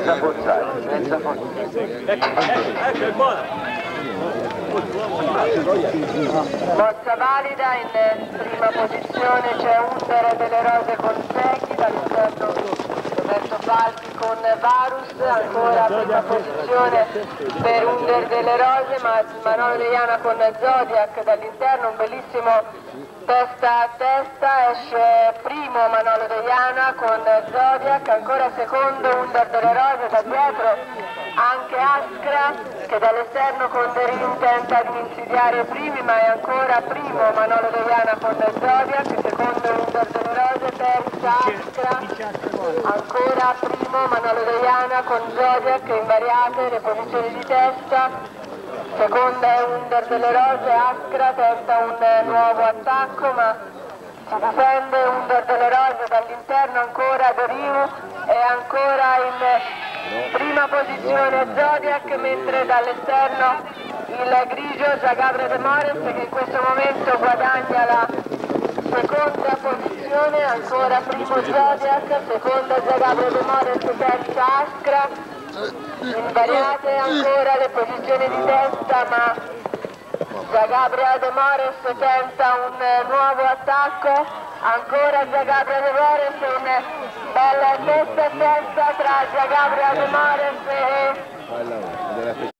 senza forzare, senza forzare. Ecco, è buona. Mossa valida, in prima posizione c'è Under delle Rose con Secchi, dall'interno Roberto Falchi con Varus, ancora prima posizione per Under delle Rose, ma Manolo Deiana con Zodiac, dall'interno un bellissimo testa a testa, esce primo Manolo Deiana con Zodiac, ancora secondo Under delle Rose, da dietro anche Askra che dall'esterno con Derin tenta di insidiare i primi, ma è ancora primo Manolo Deiana con Zodiac, secondo Under delle Rose, terza Askra, ancora primo Manolo Deiana con Zodiac, invariate le posizioni di testa, seconda è Under delle Rose, Askra tenta un nuovo attacco, ma si difende Under delle Rose, dall'interno ancora Doriu e ancora in prima posizione Zodiac, mentre dall'esterno il grigio Zagabria De Mores che in questo momento guadagna la seconda posizione, ancora primo Zodiac, seconda Zagabria De Mores, terza Askra, invariate ancora le posizioni di testa, ma Zagabria De Mores tenta un nuovo attacco, ancora Zagabria De Mores, un bel testa a testa tra Zagabria De Mores e